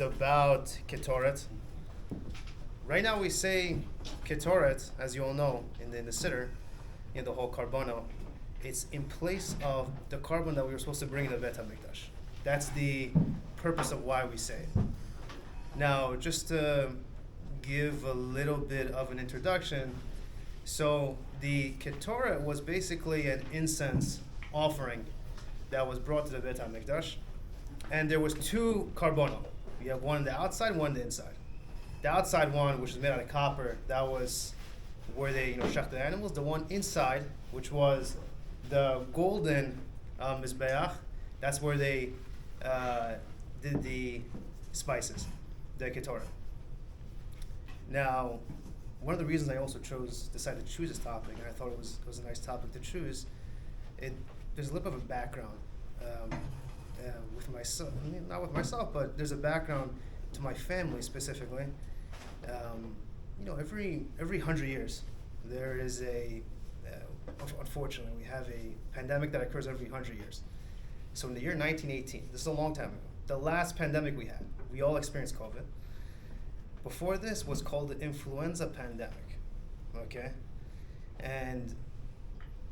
about Ketoret. Right now we say Ketoret, as you all know, in the Siddur, in the whole Karbono, it's in place of the carbon that we were supposed to bring in the Bet HaMikdash. That's the purpose of why we say it. Now, just to give a little bit of an introduction, so the Ketoret was basically an incense offering that was brought to the Bet HaMikdash, and there was two Karbono. You have one on the outside, one on the inside. The outside one, which was made out of copper, that was where they shech the animals. The one inside, which was the golden mizbeach, that's where they did the spices, the ketoret. Now, one of the reasons I also decided to choose this topic, and I thought it was a nice topic to choose, there's a little bit of a background with myself, not with myself, but there's a background to my family specifically. Every 100 years, there is unfortunately, we have a pandemic that occurs every 100 years. So in the year 1918, this is a long time ago, the last pandemic we all experienced COVID. Before this was called the influenza pandemic, okay? And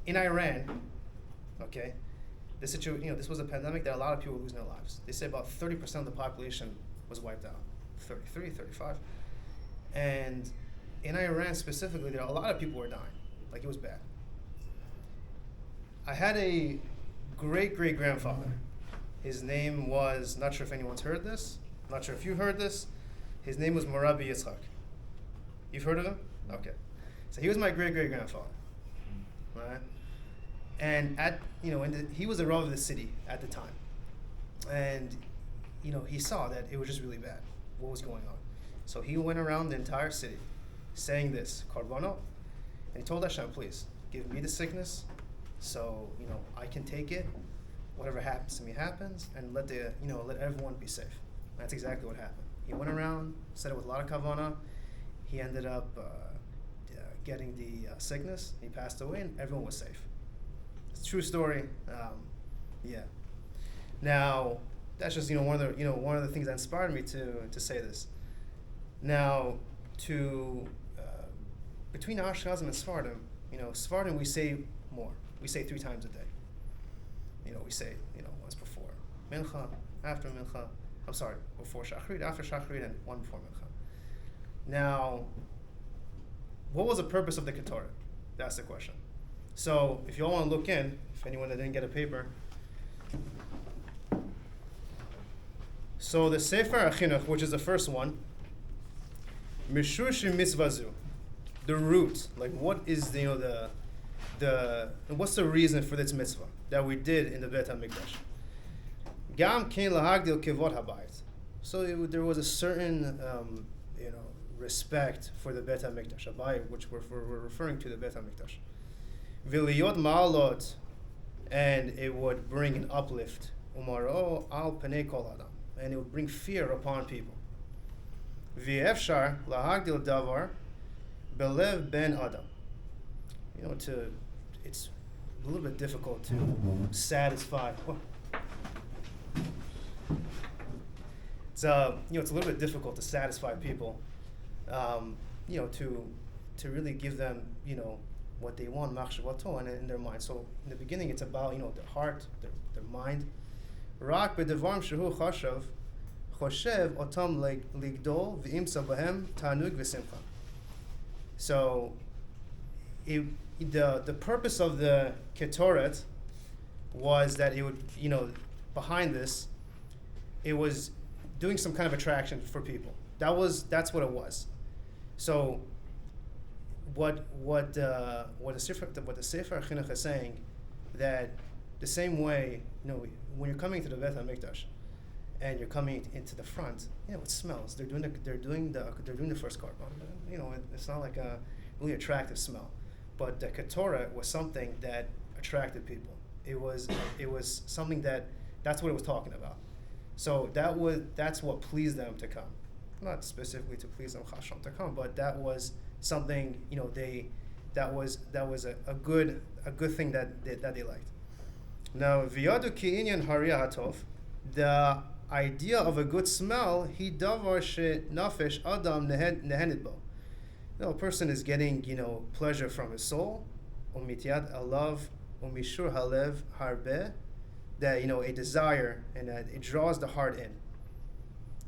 in Iran, okay, this was a pandemic that a lot of people were losing their lives. They say about 30% of the population was wiped out, 33, 35. And in Iran specifically, a lot of people were dying. Like, it was bad. I had a great-great-grandfather. His name was, not sure if anyone's heard this, not sure if you heard this. His name was Morabi Yitzchak. You've heard of him? Okay. So he was my great-great-grandfather, right? And he was the Rav of the city at the time. And, he saw that it was just really bad, what was going on. So he went around the entire city saying this, Karbono, and he told Hashem, please, give me the sickness so, I can take it. Whatever happens to me happens, and let everyone be safe. And that's exactly what happened. He went around, said it with a lot of kavana. He ended up getting the sickness. He passed away, and everyone was safe. It's a true story. Yeah. Now, that's just one of the things that inspired me to say this. Now, between Ashkenazim and Sephardim, Sephardim we say more. We say 3 times a day. We say once before Mincha, after Mincha. I'm sorry, before Shachrit, after Shachrit, and one before Mincha. Now, what was the purpose of the Ketoret? That's the question. So, if you all want to look in, if anyone that didn't get a paper. So the Sefer HaChinuch, which is the first one, Mishush Mitzvazu, the root, like what is what's the reason for this mitzvah that we did in the Bet HaMikdash? Gam kein lahagdil kevod habayit. So there was a certain respect for the Bet HaMikdash, habayit, which we're referring to the Bet HaMikdash. V'liyot ma'alot, and it would bring an uplift. Umaro al penei kol adam, and it would bring fear upon people. V'efshar lahagdil davar belev ben adam. It's a little bit difficult to satisfy. It's a little bit difficult to satisfy people. To really give them what they want, machshavato, and in their mind. So in the beginning, it's about their heart, their mind. Rak bedevarim shehu chashav, choshev otam ligdol v'imsa bahem tanug v'simcha. So the purpose of the Ketoret was that it would, behind this, it was doing some kind of attraction for people. That's what it was. So what the Sefer HaChinuch is saying, that the same way, when you're coming to the Bet HaMikdash and you're coming into the front, it smells. They're doing the first carbon. It's not like a really attractive smell. But the Ketoret was something that attracted people. It was something that's what it was talking about. So that's what pleased them to come. Not specifically to please them chasham to come, but that was something that was a good thing that they liked. Now v'yadu ki'inyan hariya hatov, the idea of a good smell, he davar she nafesh adam nehenit bo. A person is getting, pleasure from his soul, umitiad alav umishur halev harbe, that, a desire, and that it draws the heart in.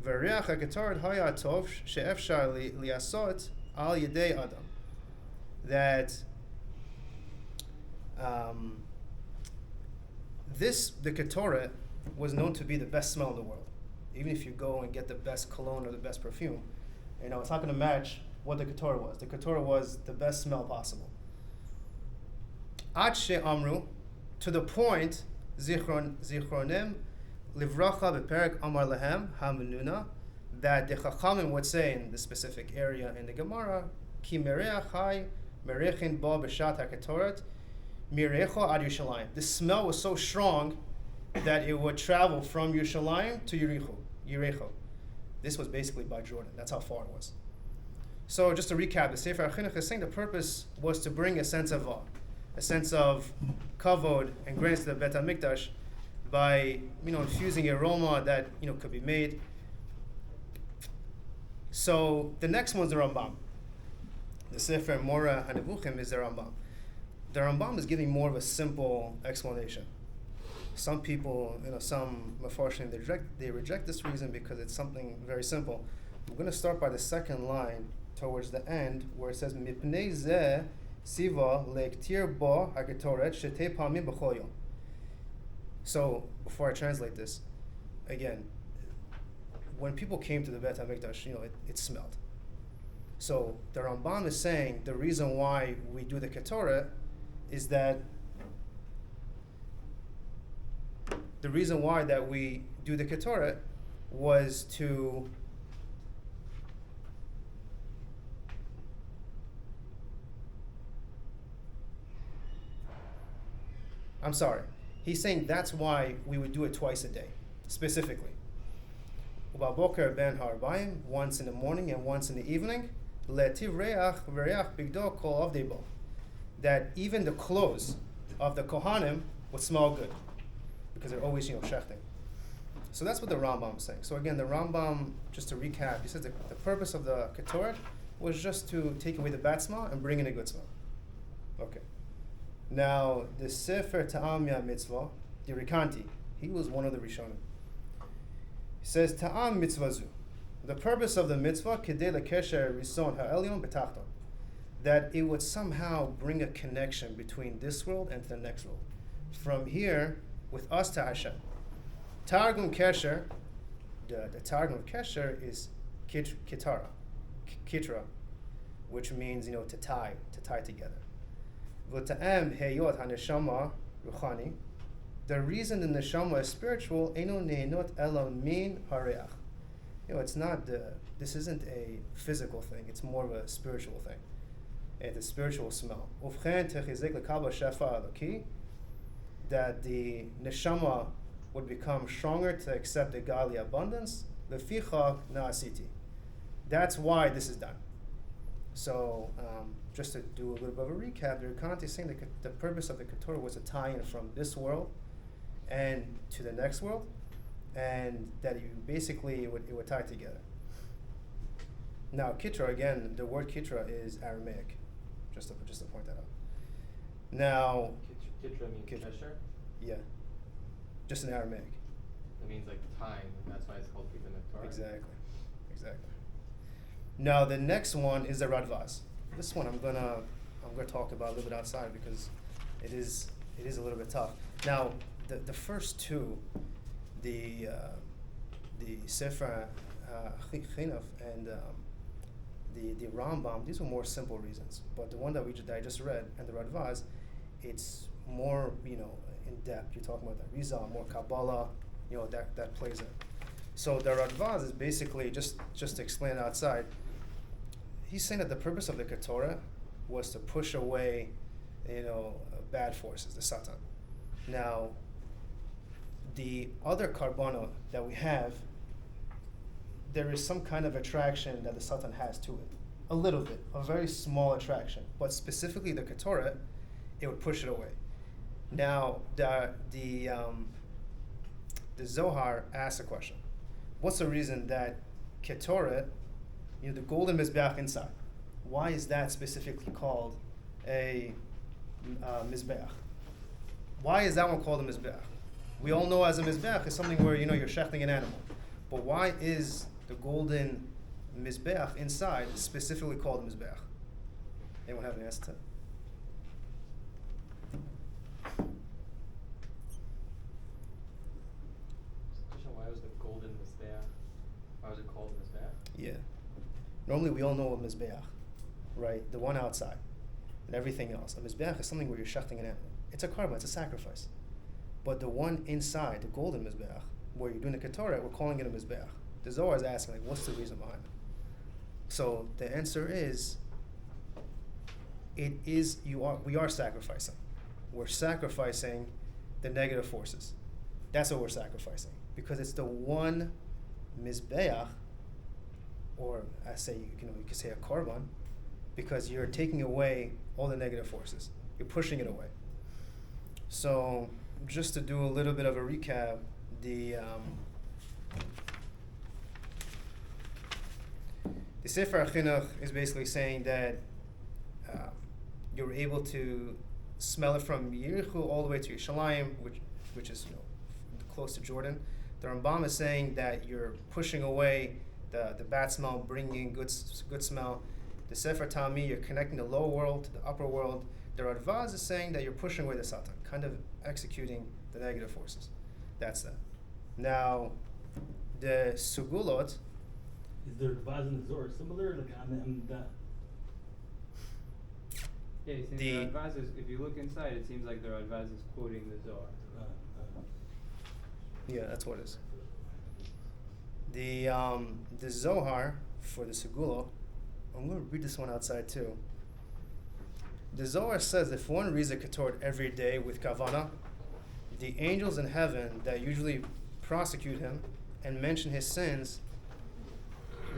V'riach haketoret haya tov she'efshar liasot al yedei adam. That the Haketoret was known to be the best smell in the world. Even if you go and get the best cologne or the best perfume, it's not going to match what the Haketoret was. The Haketoret was the best smell possible. Ad she'amru, to the point, zichronem livracha beperek amar lehem hamenuna, that the Chachamim would say in the specific area in the Gemara, ki mereach hai merechin ba b'shat Haketoret mirecho ad Yerushalayim. The smell was so strong that it would travel from Yerushalayim to Yericho. This was basically by Jordan. That's how far it was. So just to recap, the Sefer HaChinuch is saying the purpose was to bring a sense of awe, a sense of kavod and grace to the Bet HaMikdash by infusing aroma that could be made. So the next one's the Rambam. The Sefer Mora HaNevuchim is the Rambam. The Rambam is giving more of a simple explanation. Some people, some Mefarshim, they reject this reason because it's something very simple. We're going to start by the second line towards the end where it says Mipnei zeh siva leiktir bo Haketoret shetei pamim b'chol yom. So before I translate this, again, when people came to the Bet HaMikdash, it smelled. So the Rambam is saying the reason why we do the Haketoret is that the reason why that we do the Haketoret was to He's saying that's why we would do it twice a day, specifically. Ubaboker ben harbayim, once in the morning and once in the evening. Le'tiv reach v'reach bigdo kol avdei bo. That even the clothes of the Kohanim would smell good because they're always, shechting. So that's what the Rambam is saying. So again, the Rambam, just to recap, he says the purpose of the Haketoret was just to take away the bad smell and bring in a good smell. Okay. Now, the Sefer Ta'am Ya Mitzvah, the Rikanti, he was one of the Rishonim. He says, Ta'am Mitzvazu. The purpose of the mitzvah, Kedei Lekesher Rison Ha'elyon B'tachton, that it would somehow bring a connection between this world and the next world. From here, with us to Hashem. Targum Kesher, the Targum of Kesher is Kitra, which means, to tie together. V'ta'em heyot haneshama ruchani. The reason the neshama is spiritual, eno neinot ela min hareach. It's not this isn't a physical thing. It's more of a spiritual thing. It's a spiritual smell. Ufchen techizek lekabla shefa eloki. That the neshama would become stronger to accept the godly abundance. Leficha naasiti. That's why this is done. So, just to do a little bit of a recap, the Rekanti is saying that the purpose of the Haketoret was to tie in from this world and to the next world, and that it would tie together. Now, Kitra, again, the word Kitra is Aramaic, just to point that out. Now, Kitra means Kesher? Yeah, just in Aramaic. It means like time, and that's why it's called Pitum. Exactly. Now the next one is the Radvaz. This one I'm gonna talk about a little bit outside because it is a little bit tough. Now the first two, the Sefer Chinuch and the Rambam, these were more simple reasons. But the one that I just read and the Radvaz, it's more in depth. You're talking about the Rizal, more Kabbalah, that plays in. So the Radvaz is basically just to explain outside. He's saying that the purpose of the Haketoret was to push away, bad forces, the Satan. Now, the other Karbana that we have, there is some kind of attraction that the Satan has to it, a little bit, a very small attraction. But specifically the Haketoret, it would push it away. Now, the Zohar asks a question. what's the reason that Ketoret, the golden mizbeach inside, why is that specifically called a mizbeach? Why is that one called a mizbeach? We all know as a mizbeach is something where you're shechting an animal, but why is the golden mizbeach inside specifically called a mizbeach? Anyone have an answer to that? Why was the golden mizbeach? Why was it called mizbeach? Yeah. Normally we all know a mizbeach, right? The one outside and everything else. A mizbeach is something where you're shechting an animal. It's a korban, it's a sacrifice. But the one inside, the golden mizbeach, where you're doing the Haketoret, we're calling it a mizbeach. The Zohar is asking, what's the reason behind it? So the answer is, we are sacrificing. We're sacrificing the negative forces. That's what we're sacrificing. Because it's the one mizbeach, or I say, you could say a korban, because you're taking away all the negative forces. You're pushing it away. So just to do a little bit of a recap, the Sefer HaChinuch is basically saying that you're able to smell it from Yericho all the way to Yerushalayim, which is close to Jordan. The Rambam is saying that you're pushing away the bad smell, bringing in good smell. The Sefer Talmud, you're connecting the lower world to the upper world. The Radvaz is saying that you're pushing away the Satan, kind of executing the negative forces. That's that. Now, the Sugulot. Is the Radvaz and the Zohar similar? Like on that? Yeah, it seems the Radvaz is, if you look inside, it seems like the Radvaz is quoting the Zohar. Yeah, that's what it is. The Zohar for the Segula, I'm going to read this one outside too. The Zohar says if one reads a Haketoret every day with Kavana, the angels in heaven that usually prosecute him and mention his sins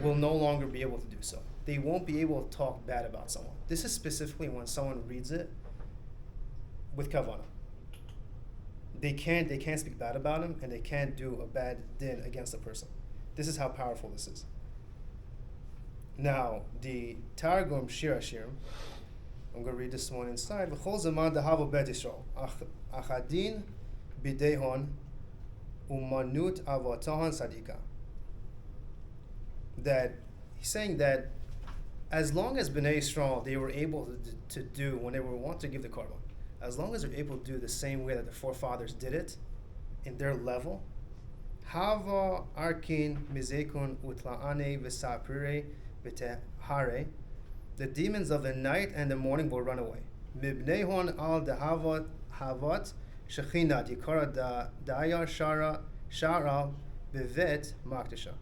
will no longer be able to do so. They won't be able to talk bad about someone. This is specifically when someone reads it with Kavana. They can't speak bad about him, and they can't do a bad din against a person. This is how powerful this is. Now, the Targum Shir Hashirim, I'm going to read this one inside. V'chol zaman dehavo bet Yisrael, achadin bidehon umanut avotahan sadika. That he's saying that as long as Bnei Yisrael, they were able to do, when they were want to give the korban, as long as they're able to do the same way that the forefathers did it, in their level, Hava arkin mizekun utlaane v'sapire v'tehare, the demons of the night and the morning will run away. Mibnehon al dehavat havat shechina dikara daya shara bevet makdisha.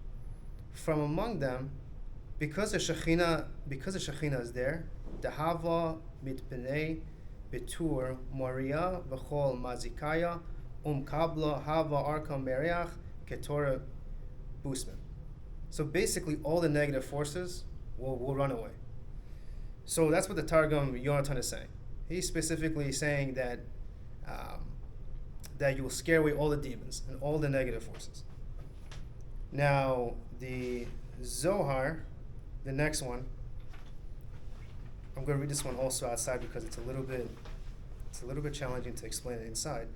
From among them, because the Shekhinah is there, dehava mitpnei betur moria v'chol mazikaya kabla hava arkam meriach ketora busman. So basically, all the negative forces will run away. So that's what the Targum Yonatan is saying. He's specifically saying that that you will scare away all the demons and all the negative forces. Now the Zohar, the next one, I'm going to read this one also outside because it's a little bit challenging to explain it inside.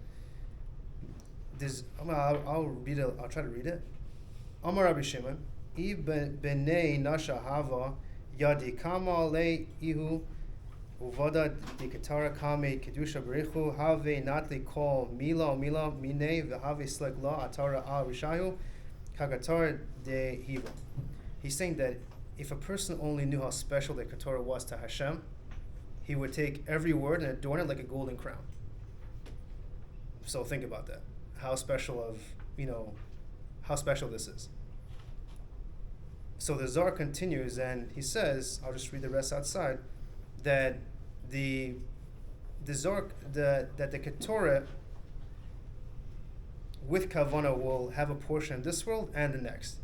I'll read it. I'll try to read it. Amar Rabbi Shimon, b'nei nasha hava yadi kama le ihu uvada dikatara kame kedusha berichu have natli kol mila mine v'have slek la atara al rishayu kagatar de hiva. He's saying that if a person only knew how special the Haketoret was to Hashem, he would take every word and adorn it like a golden crown. So think about that. How special this is. So the Zohar continues and he says, I'll just read the rest outside, that the Haketoret with Kavana will have a portion in this world and the next.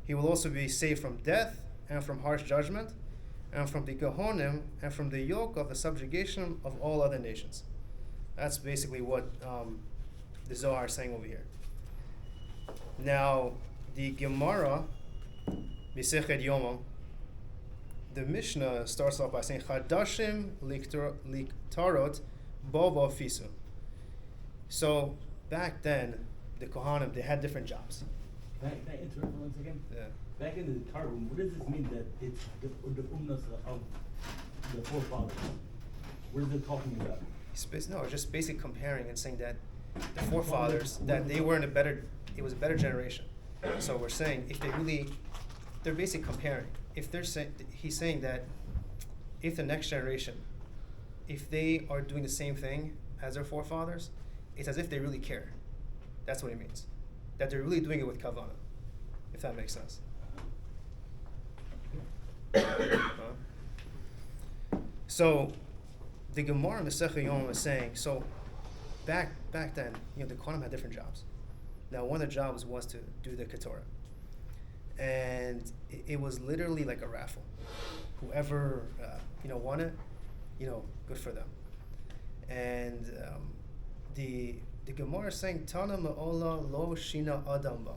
He will also be saved from death and from harsh judgment and from the Gehonim and from the yoke of the subjugation of all other nations. That's basically what the Zohar is saying over here. Now, the Gemara, Misechet Yomam, the Mishnah starts off by saying, Chadashim liktarot bova fisu. So back then, the Kohanim, they had different jobs. Can I interrupt for 1 second? Yeah. Back in the Targum, what does this mean that it's the umnas of the forefathers? What is it talking about? No, it's just basically comparing and saying that the forefathers, that they were in it was a better generation. So we're saying they're basically comparing. If they're saying, he's saying that if the next generation, if they are doing the same thing as their forefathers, it's as if they really care. That's what it means. That they're really doing it with kavanah, if that makes sense. So the Gemara Masechah Yom is saying, so back then, the Kohanim had different jobs. Now, one of the jobs was to do the Haketoret. And it was literally like a raffle. Whoever, won it, good for them. And the Gemara is saying, Tana ma'ola lo shina adamba.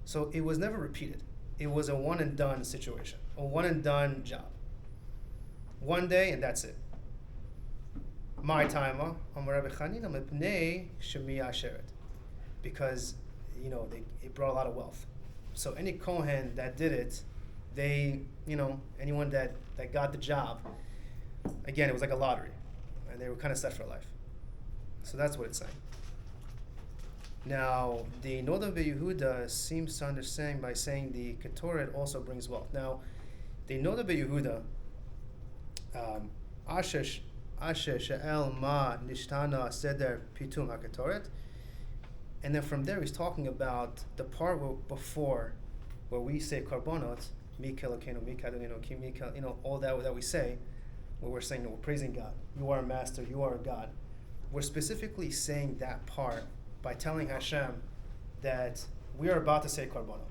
So it was never repeated. It was a one and done situation, a one and done job. One day and that's it. My timer, because it brought a lot of wealth. So any Kohen that did it, they, anyone that got the job, again, it was like a lottery, and they were kind of set for life. So that's what it's saying. Now, the Noda Beyehuda seems to understand by saying the Haketoret also brings wealth. Now, the Noda Beyehuda, Asher She'el Ma Nishtana Seder Pitum Haketoret, and then from there he's talking about the part before where we say Karbonot, Mikel Okeno, Mikel Adonino, Ki Mikel, all that we say, where we're saying that we're praising God. You are a master, you are a God. We're specifically saying that part by telling Hashem that we are about to say Karbonot.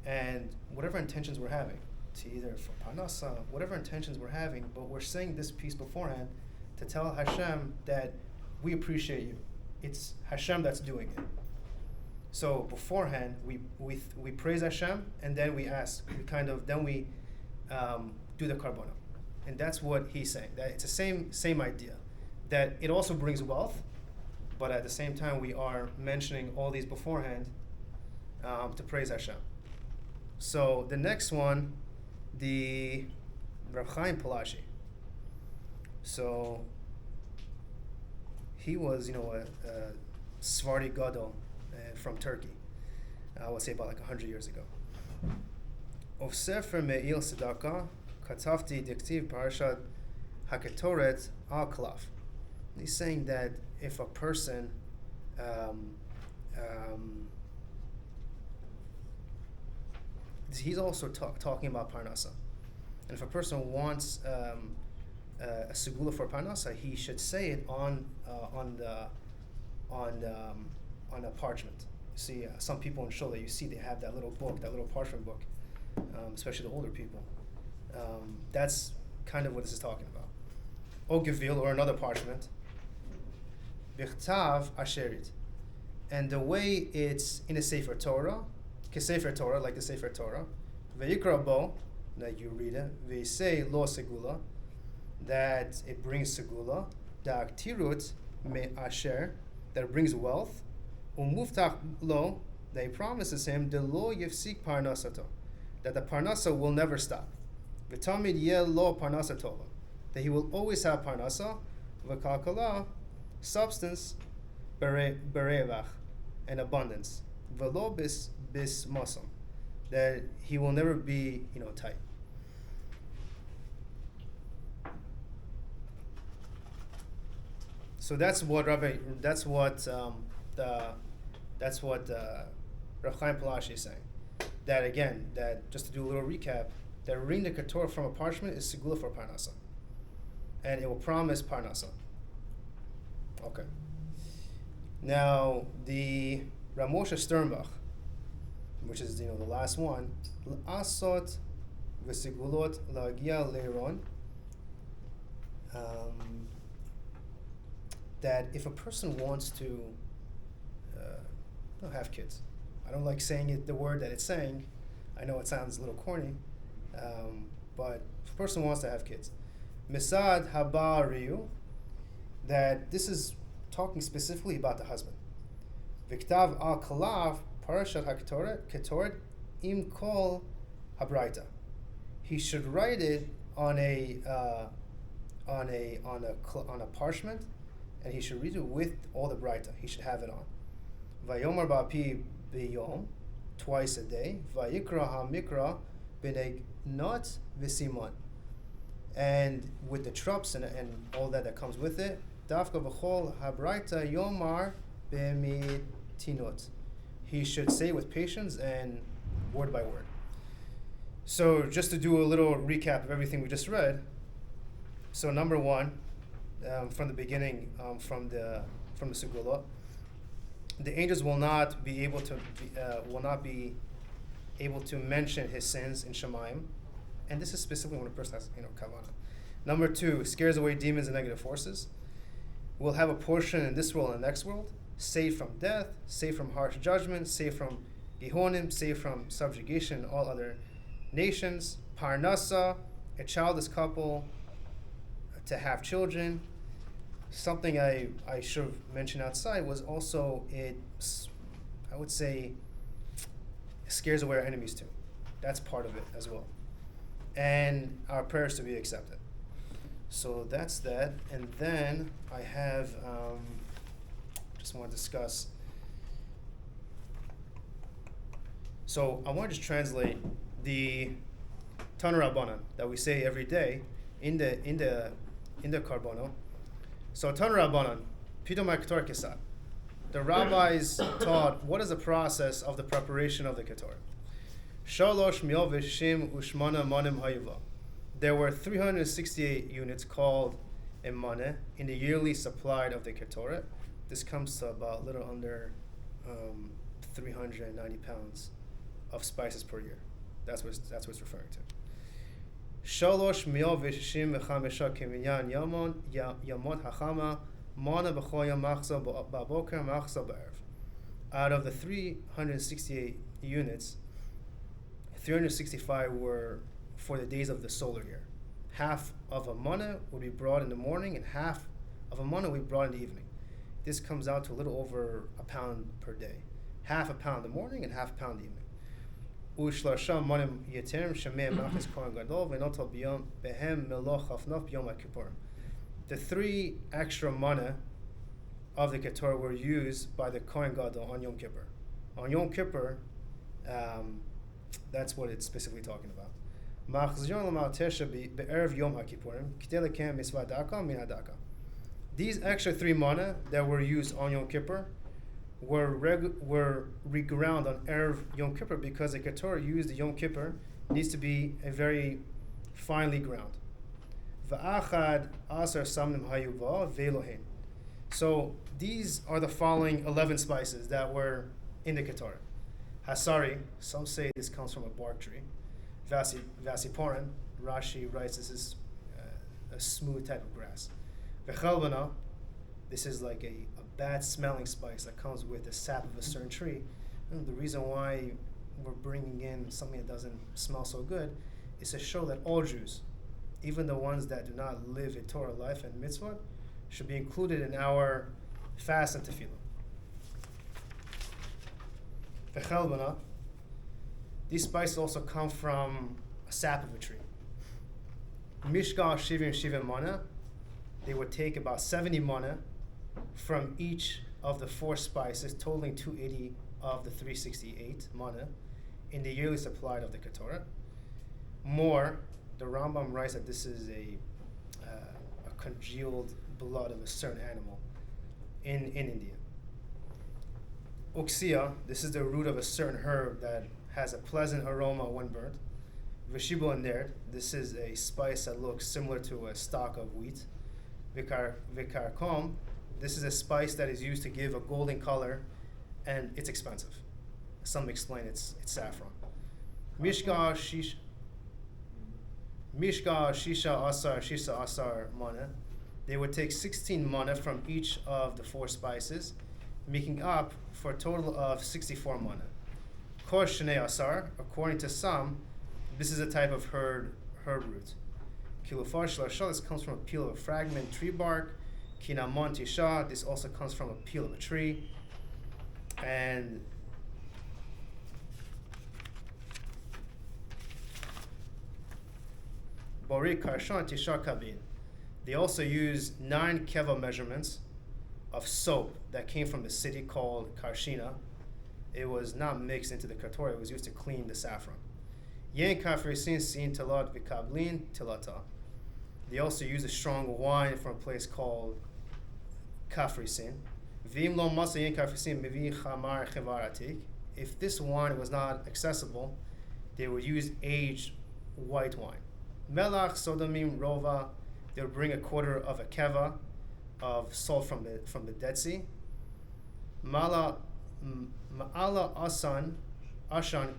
And whatever intentions we're having, to either for Parnasa, whatever intentions we're having, but we're saying this piece beforehand to tell Hashem that we appreciate you. It's Hashem that's doing it. So beforehand, we praise Hashem, and then we ask, do the Karbonah. And that's what he's saying. That it's the same idea. That it also brings wealth, but at the same time we are mentioning all these beforehand to praise Hashem. So the next one, the Rav Chaim Palashi. So he was, a Sephardi Gadol from Turkey. I would say about like 100 years ago. Of Sefer Me'il Tzedakah, Katafti Diktiv Parashat Haketoret Al Klaf. He's saying that if a person he's also talking about Parnasa. And if a person wants a segula for Parnasa, he should say it on a parchment. See, some people in Shul that you see, they have that little book, that little parchment book, especially the older people. That's kind of what this is talking about. Ogevil, or another parchment. Bichtav Asherit. And the way it's in a Sefer Torah, Kesefer Torah, like the Sefer Torah, Ve'yikra bo, that you read it, Ve'isei lo segula, that it brings segula, Da'aktirut me asher, that it brings wealth, Umuftach lo, that he promises him, the lo yifsik parnasato, that the parnasa will never stop. V'tamid yeh lo parnasa tova, that he will always have parnasa, v'kalkala, substance, berevach, and abundance. V'lo bis masam, that he will never be, tight. So that's what Rav Chaim Palashi is saying. That again, that just to do a little recap, that reading the Haketoret from a parchment is segula for Parnasa, and it will promise Parnasa. Okay. Now the Ramosha Sternbach, which is the last one, Asot v'segulot lagia leiron. That if a person wants to have kids, I don't like saying it the word that it's saying. I know it sounds a little corny, but if a person wants to have kids, Misad Habariu, that this is talking specifically about the husband. Viktav al Kalav Parashat Haketoret im kol habraita. He should write it on a parchment, and he should read it with all the braita. He should have it on. Vayomar ba'pi b'yom, twice a day. Vayikra ha'mikra b'nei not v'simon, and with the trups and all that comes with it. Dafka v'chol habraita yomar b'mitinot. He should say with patience and word by word. So just to do a little recap of everything we just read. So number one, from the beginning, from the Segula, the angels will not be able to mention his sins in Shemayim, and this is specifically when a person has kavanah. Number two, scares away demons and negative forces. We'll have a portion in this world and the next world, safe from death, safe from harsh judgment, safe from Gehonim, safe from subjugation and all other nations. Parnasa, a childless couple, to have children. Something I should have mentioned outside was also I would say, scares away our enemies too. That's part of it as well. And our prayers to be accepted. So that's that. And then I have, just want to discuss. So I want to just translate the Tana Rabbanan that we say every day in the Karbono. So Tana Rabbanan, Pitum Haketoret Kesad. The rabbis taught what is the process of the preparation of the Ketoret. Shalosh Miovish Shim Ushmana Manim Hayuva. There were 368 units called a maneh in the yearly supply of the Ketoret. This comes to about a little under 390 pounds of spices per year. That's what it's referring to. Shalosh miyov v'shishim v'chamisha keminyan yamot hachama mana b'choya machza ba'boker machza ba'erev. Out of the 368 units, 365 were for the days of the solar year. Half of a mana would be brought in the morning, and half of a mana would be brought in the evening. This comes out to a little over a pound per day. Half a pound in the morning and half a pound in the evening. The 3 extra mana of the Ketor were used by the Kohen Gadol on Yom Kippur. On Yom Kippur, that's what it's specifically talking about. These extra 3 mana that were used on Yom Kippur were reground on Erev Yom Kippur, because the Ketorah used the Yom Kippur needs to be a very finely ground. Va'achad asar samnim hayuva ve'elohen. So these are the following 11 spices that were in the Ketorah. Hasari, some say this comes from a bark tree. Vasiporan, Rashi writes this is a smooth type of grass. Vechalvana, this is like a bad smelling spice that comes with the sap of a certain tree. And the reason why we're bringing in something that doesn't smell so good is to show that all Jews, even the ones that do not live a Torah life and mitzvah, should be included in our fast and tefillah. Vechelbana, these spices also come from a sap of a tree. Mishka shivim mana, they would take about 70 mana from each of the 4 spices, totaling 280 of the 368 mana in the yearly supply of the Ketorah. More, the Rambam writes that this is a congealed blood of a certain animal in India. Uxia, this is the root of a certain herb that has a pleasant aroma when burnt. Veshibo and nerd, this is a spice that looks similar to a stalk of wheat. Vikarkom, this is a spice that is used to give a golden color, and it's expensive. Some explain it's saffron. Mishka shisha asar mana. They would take 16 mana from each of the 4 spices, making up for a total of 64 mana. Kol shnei asar, according to some, this is a type of herb root. Kilufar shel this comes from a peel of a fragment tree bark. Kinamon tisha, this also comes from a peel of a tree. And Bori karshan tisha kabin. They also use 9 keva measurements of soap that came from the city called Karshina. It was not mixed into the Haketoret, it was used to clean the saffron. Yen kafresin sin talat v'kablin tilata. They also use a strong wine from a place called Kafresin. V'im lo masa yen kafresin mevi chamar chevaratik. If this wine was not accessible, they would use aged white wine. Melach sodamim rova. They would bring a quarter of a keva of salt from the Dead Sea. Ma'ala ashan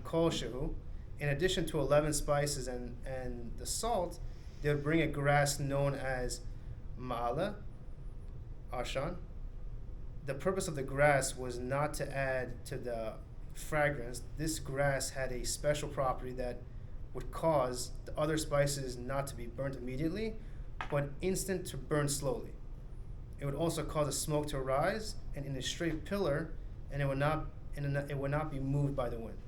kol shehu. In addition to 11 spices and the salt, they would bring a grass known as ma'ala ashan. The purpose of the grass was not to add to the fragrance. This grass had a special property that would cause the other spices not to be burnt immediately, but instant to burn slowly. It would also cause the smoke to rise and in a straight pillar, and it would not be moved by the wind.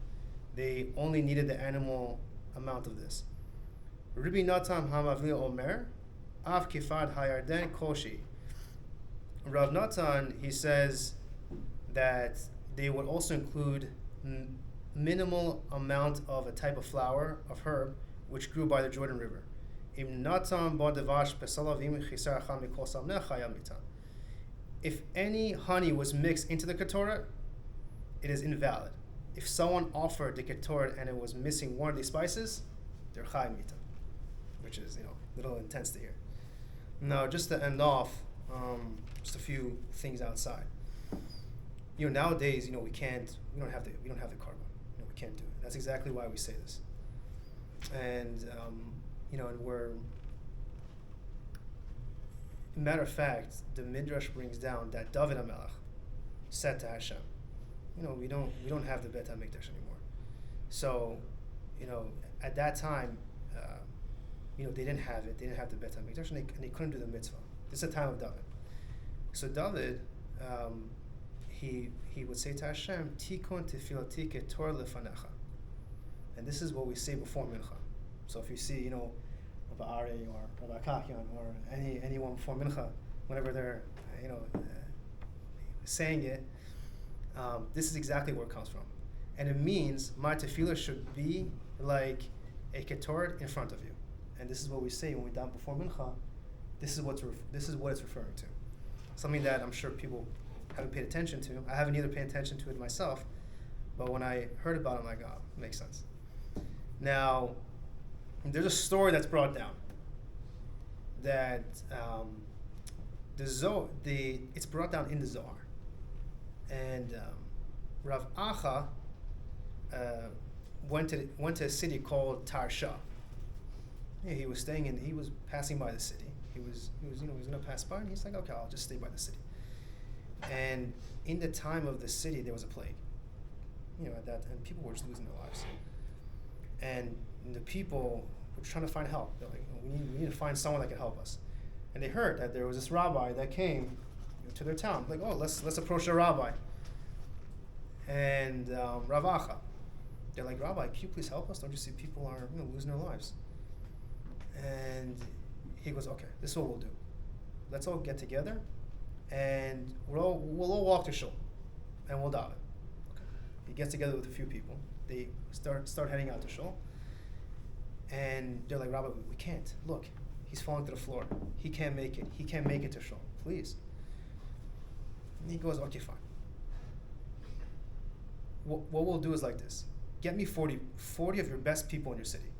They only needed the animal amount of this. Rabbi Natan Hamavli Omer, Av Kifad Hayarden Koshi. Rav Natan, he says that they would also include minimal amount of a type of flower, of herb, which grew by the Jordan River. If any honey was mixed into the Haketoret, it is invalid. If someone offered the Haketoret and it was missing one of these spices, they're chai mita, which is, a little intense to hear. Now, just to end off, just a few things outside. Nowadays, we don't have the carbon. We can't do it. That's exactly why we say this. And and we're, matter of fact, the Midrash brings down that David HaMelech said to Hashem, we don't have the Bet HaMikdash anymore. So, at that time, they didn't have it. They didn't have the Bet HaMikdash, and they couldn't do the mitzvah. This is the time of David. So David, he would say to Hashem, Tikon tefilati ketor lefanecha. And this is what we say before Mincha. So if you see, Rabbi Ari or Rabbi Kakyan or anyone before Mincha, whenever they're, saying it, this is exactly where it comes from. And it means my tefillah should be like a Haketoret in front of you. And this is what we say when we daven before Mincha. This is what it's referring to. Something that I'm sure people haven't paid attention to. I haven't either paid attention to it myself, but when I heard about it, I'm like, oh, it makes sense. Now, there's a story that's brought down that it's brought down in the Zohar, and Rav Acha went to a city called Tarsha. Yeah, he was passing by the city. He was going to pass by, and he's like, okay, I'll just stay by the city. And in the time of the city, there was a plague. And people were just losing their lives. And the people were trying to find help. They're like, we need to find someone that can help us. And they heard that there was this rabbi that came to their town. Like, oh, let's approach the rabbi. And Rav Acha, they're like, Rabbi, can you please help us? Don't you see people are losing their lives? And he goes, okay, this is what we'll do. Let's all get together, and we'll all walk to shul, and we'll daven. Okay. He gets together with a few people. They start heading out to shul, and they're like, Rabbi, we can't. Look, he's falling to the floor. He can't make it. He can't make it to shul. Please. And he goes, okay, fine. What we'll do is like this. Get me 40 of your best people in your city.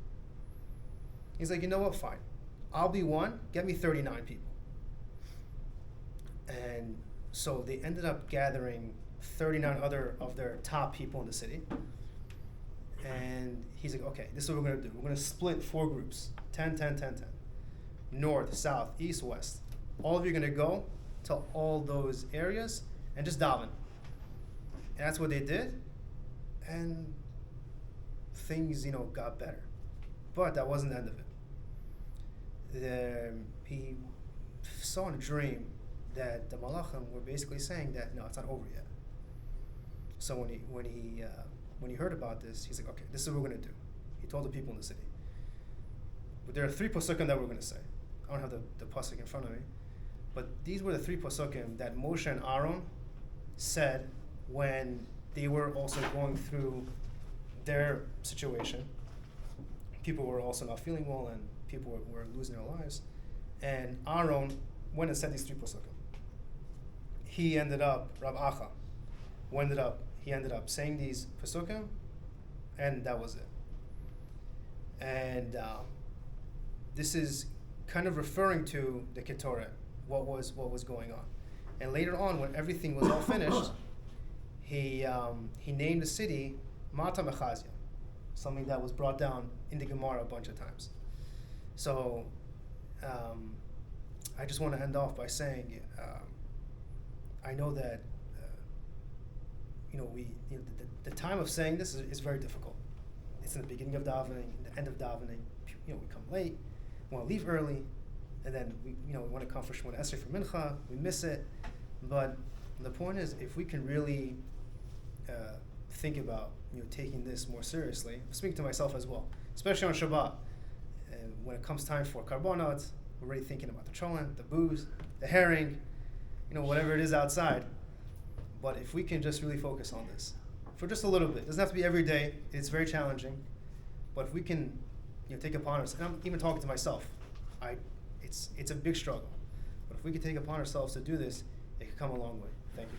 He's like, you know what? Fine. I'll be one. Get me 39 people. And so they ended up gathering 39 other of their top people in the city. And he's like, okay, this is what we're going to do. We're going to split 4 groups. 10, 10, 10, 10. North, south, east, west. All of you are going to go to all those areas and just daven. And that's what they did. And things, got better. But that wasn't the end of it. He saw in a dream that the Malachim were basically saying that, no, it's not over yet. So when he heard about this, he's like, okay, this is what we're going to do. He told the people in the city. But there are 3 pasukim that we're going to say. I don't have the pasuk in front of me. But these were the 3 pasukim that Moshe and Aaron said when they were also going through their situation. People were also not feeling well, and people were losing their lives. And Aaron went and said these 3 pasukim. He ended up, Rav Acha, he ended up saying these pasukim, and that was it. And this is kind of referring to the Haketoret, what was going on. And later on, when everything was all finished, he named the city Mata Mechazia, something that was brought down in the Gemara a bunch of times. So I just want to end off by saying, I know that the time of saying this is very difficult. It's in the beginning of davening, the end of davening. We come late, we want to leave early, and then we want to come for Shemona Esrei for Mincha. We miss it, but the point is, if we can really think about taking this more seriously. I'm speaking to myself as well, especially on Shabbat. And when it comes time for carbonot, we're already thinking about the cholent, the booze, the herring, whatever it is outside. But if we can just really focus on this for just a little bit, it doesn't have to be every day. It's very challenging, but if we can, take upon us, and I'm even talking to myself, it's a big struggle. But if we can take upon ourselves to do this, it could come a long way. Thank you.